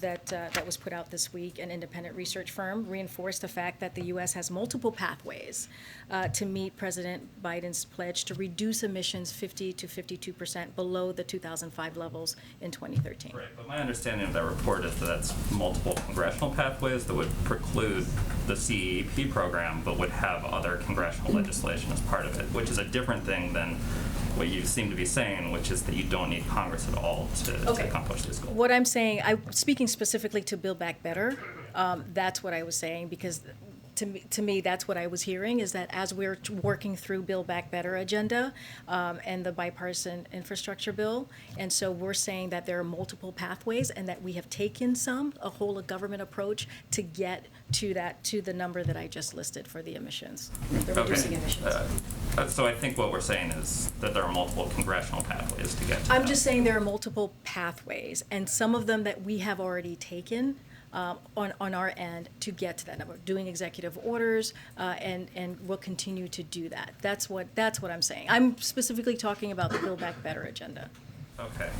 that was put out this week. An independent research firm reinforced the fact that the U.S. has multiple pathways to meet President Biden's pledge to reduce emissions 50 to 52% below the 2005 levels in 2013. Right, but my understanding of that report is that that's multiple congressional pathways that would preclude the CEP program, but would have other congressional legislation as part of it, which is a different thing than what you seem to be saying, which is that you don't need Congress at all to accomplish this goal. What I'm saying, speaking specifically to Build Back Better, that's what I was saying, because to me, that's what I was hearing, is that as we're working through Build Back Better agenda and the bipartisan infrastructure bill, and so we're saying that there are multiple pathways and that we have taken a whole of government approach to get to the number that I just listed for the emissions, the reducing emissions. So I think what we're saying is that there are multiple congressional pathways to get to I'm that. just saying there are multiple pathways, and some of them that we have already taken on our end to get to that number, doing executive orders, and we'll continue to do that. That's what I'm saying. I'm specifically talking about the Build Back Better agenda. Okay.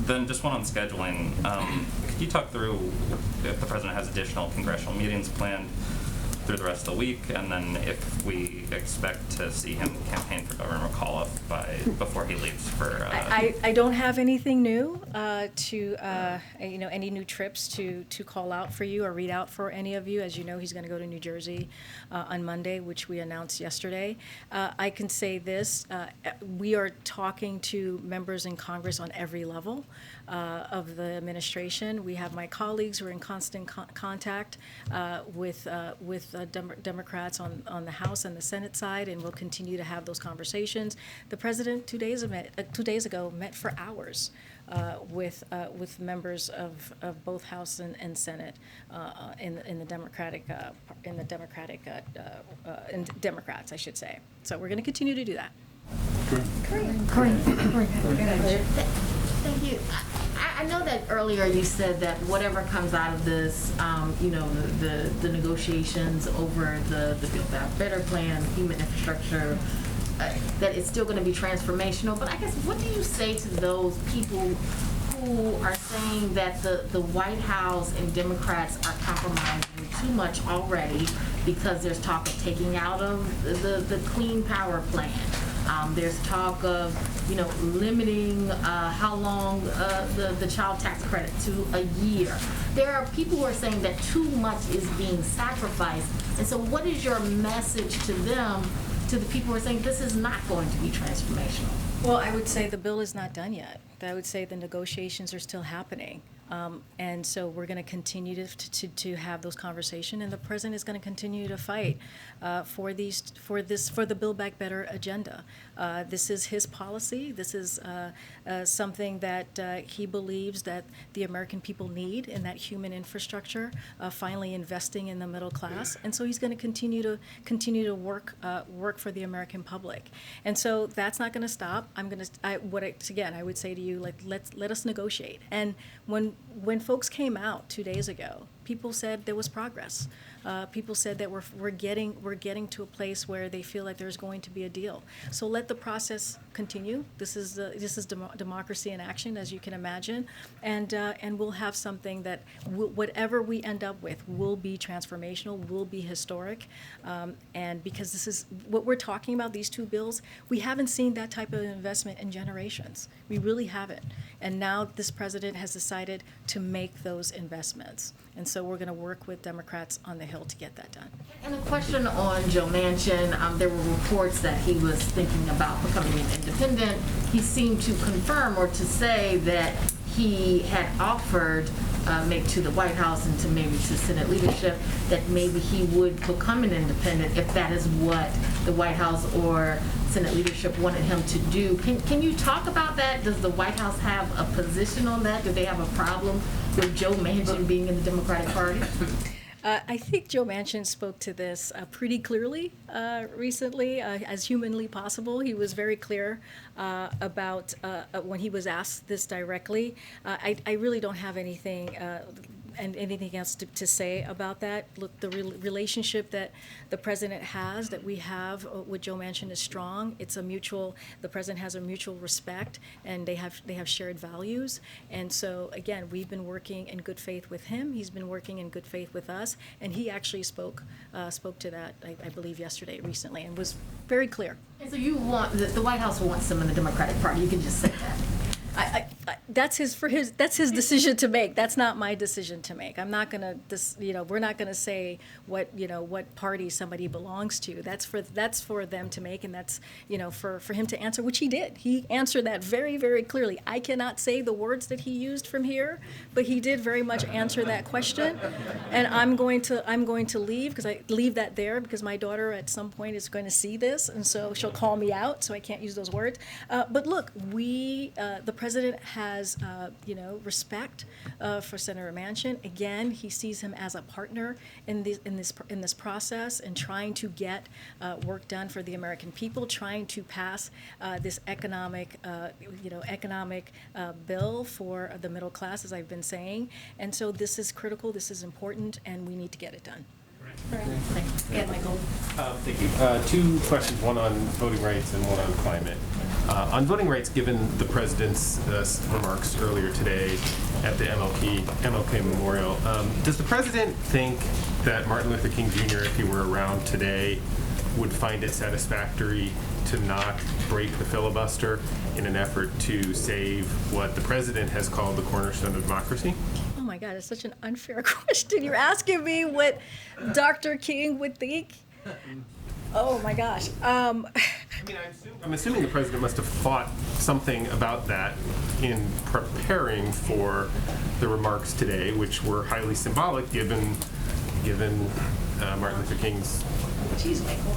Then just one on scheduling. Could you talk through if the president has additional congressional meetings planned through the rest of the week, and then if we expect to see him campaign for Governor McAuliffe before he leaves for... I don't have anything new any new trips to call out for you or read out for any of you. As you know, he's going to go to New Jersey on Monday, which we announced yesterday. I can say this, we are talking to members in Congress on every level of the administration. We have my colleagues who are in constant contact with Democrats on the House and the Senate side, and we'll continue to have those conversations. The president 2 days ago met for hours with members of both House and Senate in the Democrats, I should say. So we're going to continue to do that. Karine. Thank you. I know that earlier you said that whatever comes out of this, the negotiations over the Build Back Better plan, human infrastructure, that it's still going to be transformational. But I guess, what do you say to those people who are saying that the White House and Democrats are compromising too much already because there's talk of taking out of the Clean Power Plan? There's talk of, limiting how long the child tax credit to a year. There are people who are saying that too much is being sacrificed. And so what is your message to them, to the people who are saying this is not going to be transformational? Well, I would say the bill is not done yet. I would say the negotiations are still happening. And so we're going to continue to have those conversations, and the president is going to continue to fight for the Build Back Better agenda. This is his policy. This is something that he believes that the American people need in that human infrastructure, finally investing in the middle class. And so he's going to continue to work for the American public. And so that's not going to stop. I would say to you, let us negotiate. And when folks came out 2 days ago, people said there was progress. People said that we're getting to a place where they feel like there's going to be a deal. So let the process continue. This is democracy in action, as you can imagine, and we'll have something that whatever we end up with will be transformational, will be historic, and because this is what we're talking about, these two bills, we haven't seen that type of investment in generations. We really haven't. And now this president has decided to make those investments. And so we're going to work with Democrats on the Hill to get that done. And a question on Joe Manchin. There were reports that he was thinking about becoming an independent. He seemed to confirm or to say that he had offered maybe to the White House and to maybe to Senate leadership that maybe he would become an independent if that is what the White House or Senate leadership wanted him to do. Can you talk about that? Does the White House have a position on that? Do they have a problem with Joe Manchin being in the Democratic Party? I think Joe Manchin spoke to this pretty clearly recently, as humanly possible. He was very clear about when he was asked this directly. I really don't have anything else to say about that. Look, the relationship that the president has, that we have with Joe Manchin is strong. It's a mutual. The president has a mutual respect, and they have shared values. And so again, we've been working in good faith with him. He's been working in good faith with us, and he actually spoke to that, I believe, recently, and was very clear. And so you want the White House wants him in the Democratic Party. You can just say that. That's his decision to make. That's not my decision to make. I'm not gonna we're not gonna say what party somebody belongs to. That's for them to make, and that's for him to answer, which he did. He answered that very, very clearly. I cannot say the words that he used from here, but he did very much answer that question. And I'm going to leave because I leave that there because my daughter at some point is going to see this, and so she'll call me out, so I can't use those words. But look, the president has, respect for Senator Manchin. Again, he sees him as a partner in this process and trying to get work done for the American people, trying to pass this economic bill for the middle class, as I've been saying. And so this is critical. This is important, and we need to get it done. Thanks. Again, Michael. Thank you. Two questions, one on voting rights and one on climate. On voting rights, given the president's remarks earlier today at the MLK Memorial, does the president think that Martin Luther King Jr., if he were around today, would find it satisfactory to not break the filibuster in an effort to save what the president has called the cornerstone of democracy? Oh my God, it's such an unfair question. You're asking me what Dr. King would think? Oh my gosh. I'm assuming the president must have thought something about that in preparing for the remarks today, which were highly symbolic given Martin Luther King's. Jeez, Michael.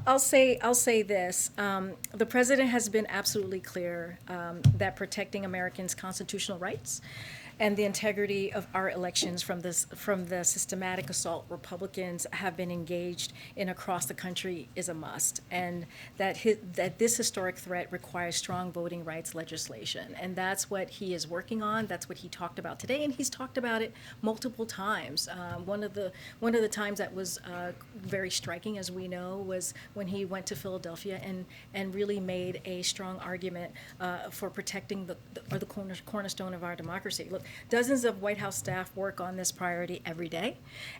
I'll say this. The president has been absolutely clear that protecting Americans' constitutional rights and the integrity of our elections from the systematic assault Republicans have been engaged in across the country is a must, and that this historic threat requires strong voting rights legislation, and that's what he is working on. That's what he talked about today, and he's talked about it multiple times. One of the times that was very striking, as we know, was when he went to Philadelphia and really made a strong argument for protecting the cornerstone of our democracy. Look, dozens of White House staff work on this priority every day,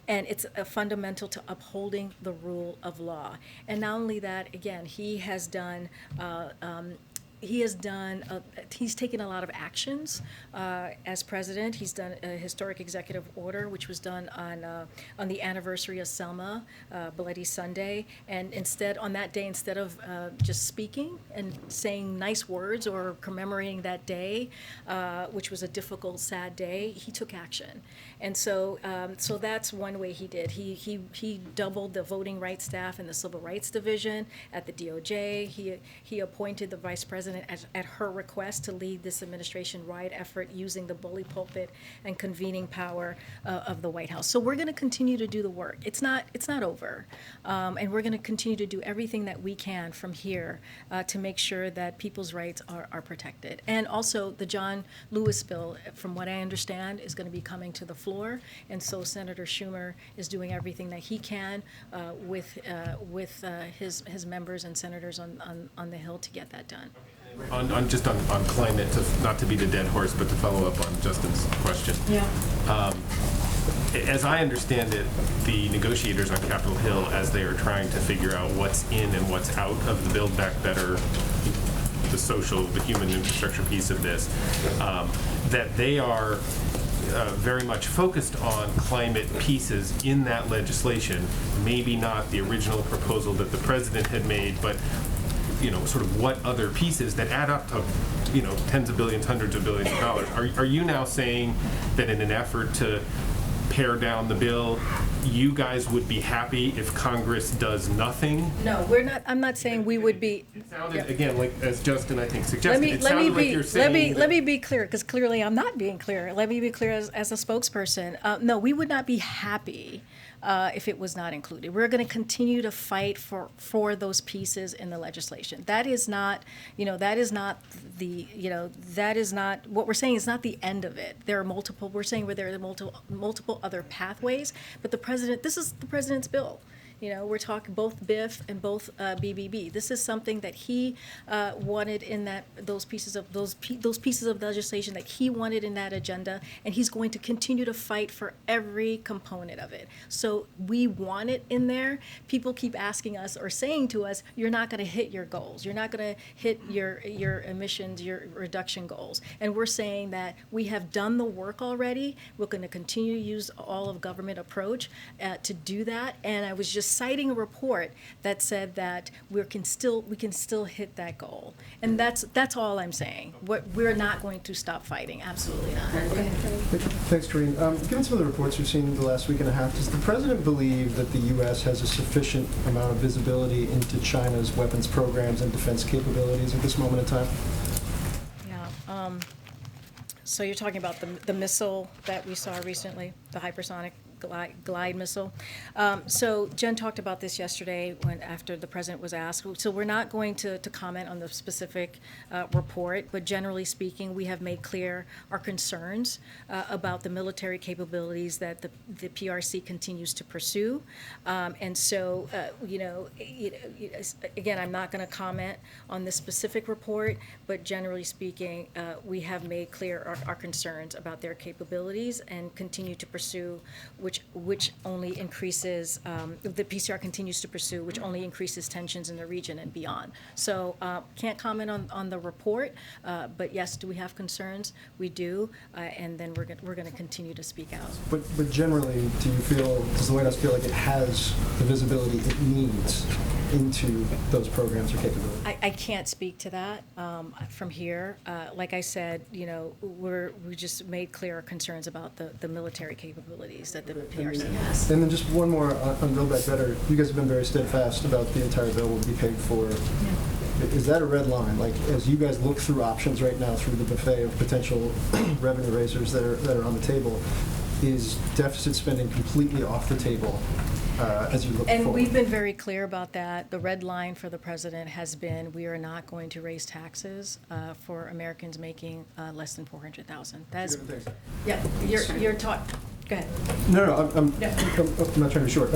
and it's fundamental to upholding the rule of law. And not only that, again, he's taken a lot of actions as president. He's done a historic executive order, which was done on the anniversary of Selma, Bloody Sunday. And instead of just speaking and saying nice words or commemorating that day, which was a difficult, sad day, he took action. And so that's one way he did. He doubled the voting rights staff in the Civil Rights Division at the DOJ. He appointed the vice president president at her request to lead this administration-wide effort using the bully pulpit and convening power of the White House. So we're going to continue to do the work. It's not over, and we're going to continue to do everything that we can from here to make sure that people's rights are protected. And also, the John Lewis bill, from what I understand, is going to be coming to the floor, and so Senator Schumer is doing everything that he can with his members and senators on the Hill to get that done. On climate, not to beat a dead horse, but to follow up on Justin's question. Yeah. As I understand it, the negotiators on Capitol Hill, as they are trying to figure out what's in and what's out of the Build Back Better, the social, the human infrastructure piece of this, that they are very much focused on climate pieces in that legislation, maybe not the original proposal that the president had made, but sort of what other pieces that add up to, tens of billions, hundreds of billions of dollars. Are you now saying that in an effort to pare down the bill, you guys would be happy if Congress does nothing? No, we're not. I'm not saying we would be. It sounded, again, like as Justin, I think, suggested, it sounded like you're saying let me be clear, because clearly I'm not being clear. Let me be clear as a spokesperson. No, we would not be happy if it was not included. We're going to continue to fight for those pieces in the legislation. That is not, that is not what we're saying is not the end of it. There are multiple, we're saying where there are multiple other pathways, but this is the president's bill. We're talking both BIF and both BBB. This is something that he wanted in those pieces of legislation that he wanted in that agenda, and he's going to continue to fight for every component of it. So we want it in there. People keep asking us or saying to us, "You're not going to hit your goals. You're not going to hit your emissions, your reduction goals." And we're saying that we have done the work already. We're going to continue to use all of government approach to do that. And I was just citing a report that said that we can still hit that goal, and that's all I'm saying. We're not going to stop fighting. Absolutely not. Thanks, Karine. Given some of the reports we've seen the last week and a half, does the president believe that the U.S. has a sufficient amount of visibility into China's weapons programs and defense capabilities at this moment in time? Yeah. So you're talking about the missile that we saw recently, the hypersonic glide missile. So Jen talked about this yesterday after the president was asked. So we're not going to comment on the specific report, but generally speaking, we have made clear our concerns about the military capabilities that the PRC continues to pursue. And so, again, I'm not going to comment on this specific report, but generally speaking, we have made clear our concerns about their capabilities and continue to pursue which only increases, the PCR continues to pursue, which only increases tensions in the region and beyond. So can't comment on the report, but yes, do we have concerns? We do, and then we're going to continue to speak out. But generally, does the White House feel like it has the visibility it needs into those programs or capabilities? I can't speak to that from here. Like I said, we just made clear our concerns about the military capabilities that the PRC has. And then just one more on Build Back Better. You guys have been very steadfast about the entire bill will be paid for. Yeah. Is that a red line? Like, as you guys look through options right now through the buffet of potential revenue raisers that are on the table, is deficit spending completely off the table as you look forward? And we've been very clear about that. The red line for the president has been we are not going to raise taxes for Americans making less than $400,000. That's you're talking. Go ahead. No, I'm not trying to be short.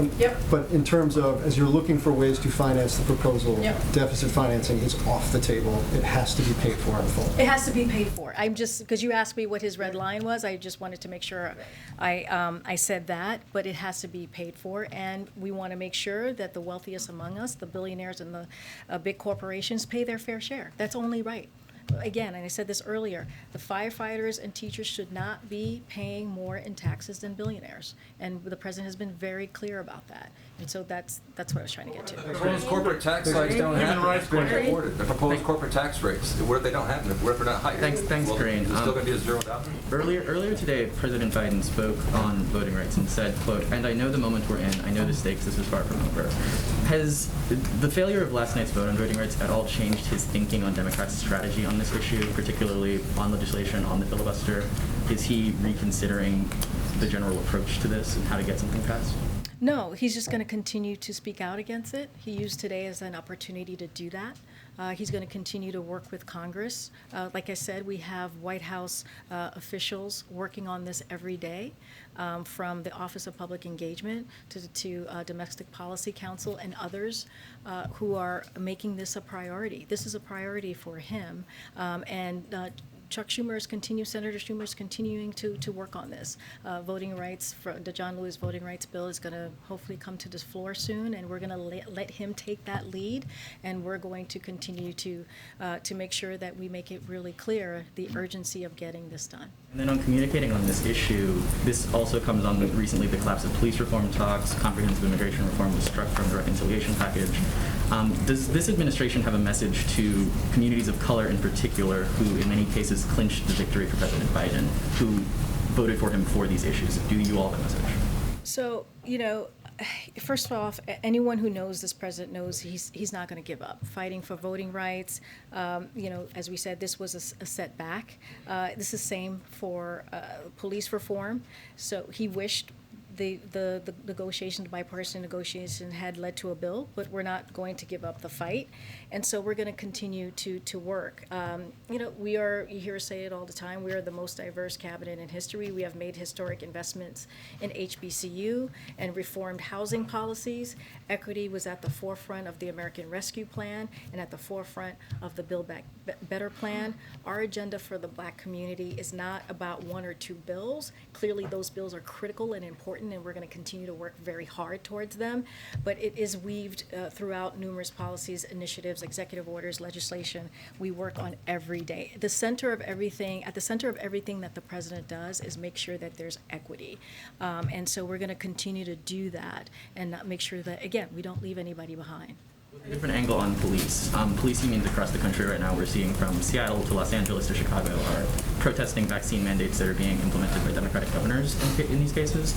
But in terms of, as you're looking for ways to finance the proposal, deficit financing is off the table. It has to be paid for in full. It has to be paid for. I'm just, because you asked me what his red line was, I just wanted to make sure I said that, but it has to be paid for, and we want to make sure that the wealthiest among us, the billionaires and the big corporations, pay their fair share. That's only right. Again, and I said this earlier, the firefighters and teachers should not be paying more in taxes than billionaires. And the president has been very clear about that. And so that's what I was trying to get to. Proposed corporate tax rates don't have the proposed corporate tax rates. What if they don't have them? What if they're not higher? Thanks, Is Karine. it still going to be a zeroed out? Earlier today, President Biden spoke on voting rights and said, quote, "And I know the moment we're in. I know the stakes. This is far from over." Has the failure of last night's vote on voting rights at all changed his thinking on Democrats' strategy on this issue, particularly on legislation, on the filibuster? Is he reconsidering the general approach to this and how to get something passed? No, he's just going to continue to speak out against it. He used today as an opportunity to do that. He's going to continue to work with Congress. Like I said, we have White House officials working on this every day, from the Office of Public Engagement to Domestic Policy Council and others who are making this a priority. This is a priority for him, and Senator Schumer is continuing to work on this. Voting rights, the John Lewis voting rights bill is going to hopefully come to the floor soon, and we're going to let him take that lead, and we're going to continue to make sure that we make it really clear the urgency of getting this done. And then on communicating on this issue, this also comes on with recently the collapse of police reform talks. Comprehensive immigration reform was struck from the reconciliation package. Does this administration have a message to communities of color in particular who in many cases clinched the victory for President Biden, who voted for him for these issues? Do you all have a message? So, first off, anyone who knows this president knows he's not going to give up. Fighting for voting rights, as we said, this was a setback. This is the same for police reform. So he wished the negotiation, the bipartisan negotiation had led to a bill, but we're not going to give up the fight. And so we're going to continue to work. We are, you hear us say it all the time, we are the most diverse cabinet in history. We have made historic investments in HBCU and reformed housing policies. Equity was at the forefront of the American Rescue Plan and at the forefront of the Build Back Better plan. Our agenda for the Black community is not about one or two bills. Clearly, those bills are critical and important, and we're going to continue to work very hard towards them. But it is weaved throughout numerous policies, initiatives, executive orders, legislation we work on every day. At the center of everything that the president does is make sure that there's equity. And so we're going to continue to do that and make sure that, again, we don't leave anybody behind. A different angle on police. Police unions across the country right now, we're seeing from Seattle to Los Angeles to Chicago, are protesting vaccine mandates that are being implemented by Democratic governors in these cases.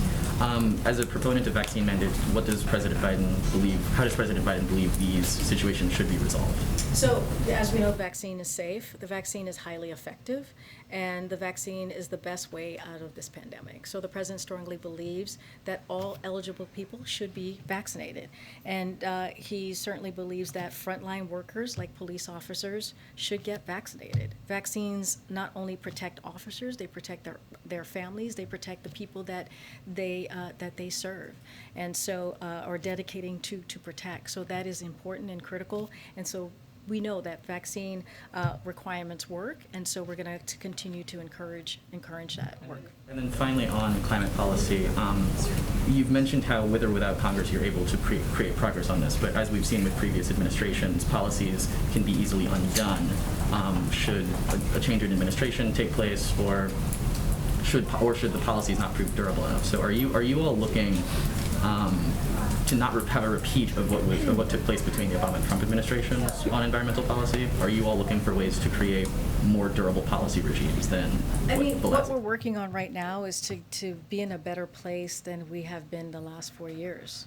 As a proponent of vaccine mandates, how does President Biden believe these situations should be resolved? So, as we know, the vaccine is safe, the vaccine is highly effective, and the vaccine is the best way out of this pandemic. So the president strongly believes that all eligible people should be vaccinated. And he certainly believes that frontline workers, like police officers, should get vaccinated. Vaccines not only protect officers, they protect their families, they protect the people that they serve, and so are dedicating to protect. So that is important and critical. And so we know that vaccine requirements work, and so we're going to continue to encourage that work. And then finally on climate policy, you've mentioned how with or without Congress you're able to create progress on this, but as we've seen with previous administrations, policies can be easily undone should a change in administration take place, or should the policies not prove durable enough. So are you all looking to not have a repeat of what took place between the Obama and Trump administrations on environmental policy? Are you all looking for ways to create more durable policy regimes than what we're working on right now is to be in a better place than we have been the last 4 years.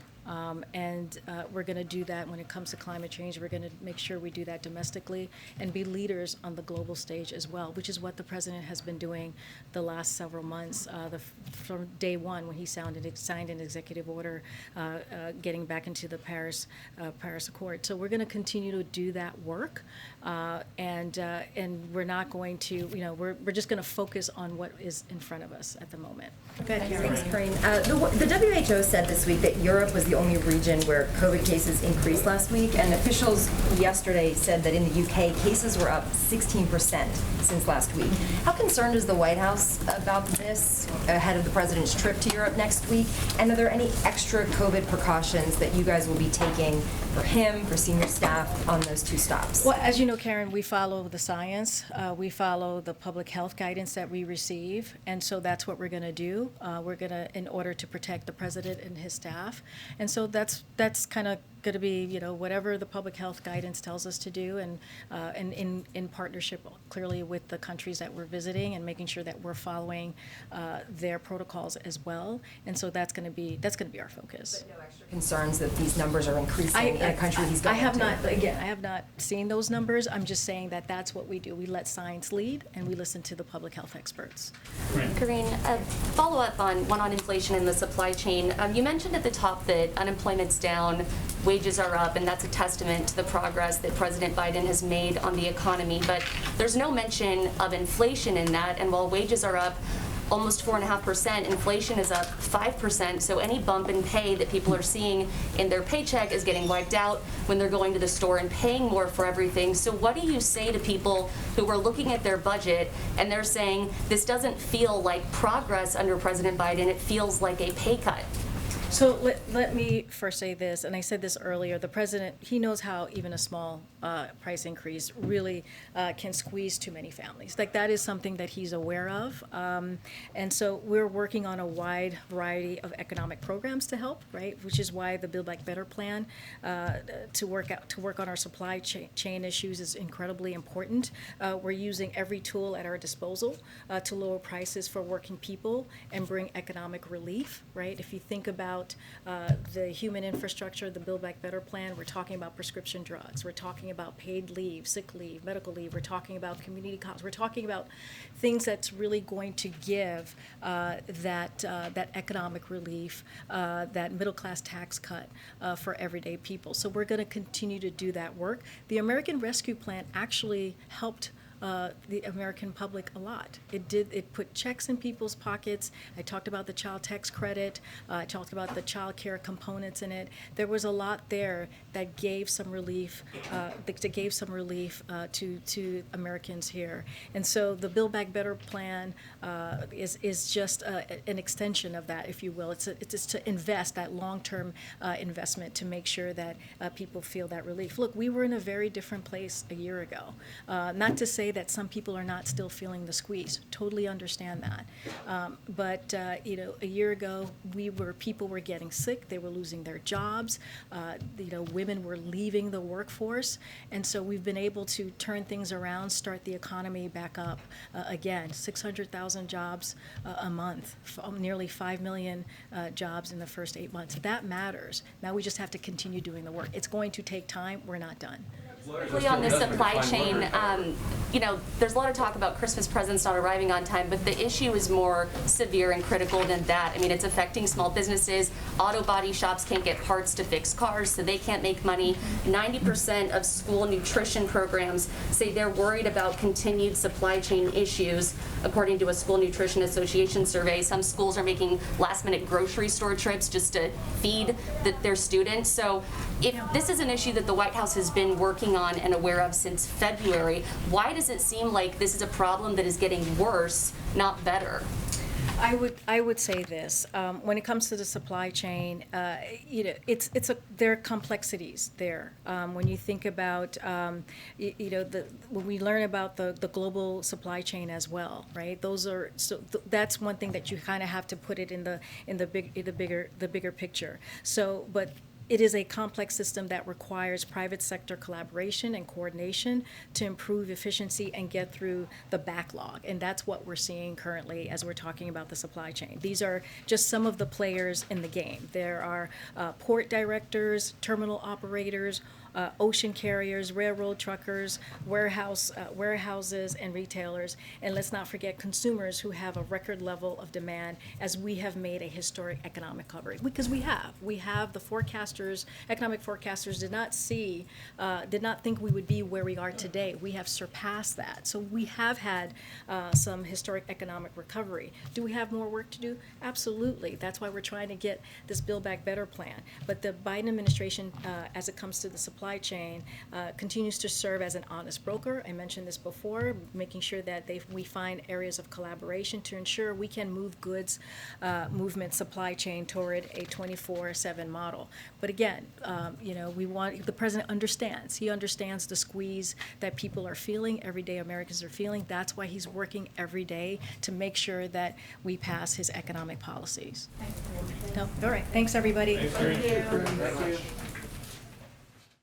And we're going to do that when it comes to climate change. We're going to make sure we do that domestically and be leaders on the global stage as well, which is what the president has been doing the last several months, from day one when he signed an executive order getting back into the Paris Accord. So we're going to continue to do that work, and we're not going to, we're just going to focus on what is in front of us at the moment. Go ahead, Karine. Thanks, Karine. The WHO said this week that Europe was the only region where COVID cases increased last week, and officials yesterday said that in the UK, cases were up 16% since last week. How concerned is the White House about this ahead of the president's trip to Europe next week? And are there any extra COVID precautions that you guys will be taking for him, for senior staff on those two stops? Well, as you know, Karen, we follow the science. We follow the public health guidance that we receive, and so that's what we're going to do. We're going to, in order to protect the president and his staff, and so that's kind of going to be, whatever the public health guidance tells us to do, and in partnership clearly with the countries that we're visiting, and making sure that we're following their protocols as well. And so that's going to be our focus. But no extra concerns that these numbers are increasing in a country he's going I have to? not, again, I have not seen those numbers. I'm just saying that that's what we do. We let science lead, and we listen to the public health experts. Karine, follow up on inflation and the supply chain. You mentioned at the top that unemployment's down, wages are up, and that's a testament to the progress that President Biden has made on the economy. But there's no mention of inflation in that, and while wages are up almost 4.5%, inflation is up 5%, so any bump in pay that people are seeing in their paycheck is getting wiped out when they're going to the store and paying more for everything. So what do you say to people who are looking at their budget and they're saying, this doesn't feel like progress under President Biden, it feels like a pay cut? So let me first say this, and I said this earlier, the president, he knows how even a small price increase really can squeeze too many families. Like, that is something that he's aware of. And so we're working on a wide variety of economic programs to help, right? Which is why the Build Back Better plan to work on our supply chain issues is incredibly important. We're using every tool at our disposal to lower prices for working people and bring economic relief, right? If you think about the human infrastructure, the Build Back Better plan, we're talking about prescription drugs, we're talking about paid leave, sick leave, medical leave, we're talking about community college, we're talking about things that's really going to give that economic relief, that middle class tax cut for everyday people. So we're going to continue to do that work. The American Rescue Plan actually helped the American public a lot. It put checks in people's pockets. I talked about the child tax credit. I talked about the child care components in it. There was a lot there that gave some relief, to Americans here. And so the Build Back Better plan is just an extension of that, if you will. It's to invest, that long-term investment, to make sure that people feel that relief. Look, we were in a very different place a year ago. Not to say that some people are not still feeling the squeeze. Totally understand that. But a year ago, people were getting sick. They were losing their jobs. Women were leaving the workforce. And so we've been able to turn things around, start the economy back up again. 600,000 jobs a month, nearly 5 million jobs in the first 8 months. That matters. Now we just have to continue doing the work. It's going to take time. We're not done. Quickly on the supply chain, there's a lot of talk about Christmas presents not arriving on time, but the issue is more severe and critical than that. I mean, it's affecting small businesses. Auto body shops can't get parts to fix cars, so they can't make money. 90% of school nutrition programs say they're worried about continued supply chain issues, according to a School Nutrition Association survey. Some schools are making last-minute grocery store trips just to feed their students. So if this is an issue that the White House has been working on and aware of since February, why does it seem like this is a problem that is getting worse, not better? I would say this, when it comes to the supply chain, there are complexities there. When you think about, when we learn about the global supply chain as well, right? That's one thing that you kind of have to put it in the bigger picture. So, but it is a complex system that requires private sector collaboration and coordination to improve efficiency and get through the backlog. And that's what we're seeing currently as we're talking about the supply chain. These are just some of the players in the game. There are port directors, terminal operators, ocean carriers, railroad truckers, warehouses, and retailers. And let's not forget consumers who have a record level of demand as we have made a historic economic recovery. Because we have the forecasters, economic forecasters did not think we would be where we are today. We have surpassed that. So we have had some historic economic recovery. Do we have more work to do? Absolutely. That's why we're trying to get this Build Back Better plan. But the Biden administration, as it comes to the supply chain, continues to serve as an honest broker. I mentioned this before, making sure that we find areas of collaboration to ensure we can move goods movement supply chain toward a 24/7 model. But again, the president understands. He understands the squeeze that people are feeling, everyday Americans are feeling. That's why he's working every day to make sure that we pass his economic policies. No? All right, thanks, everybody. Thank you.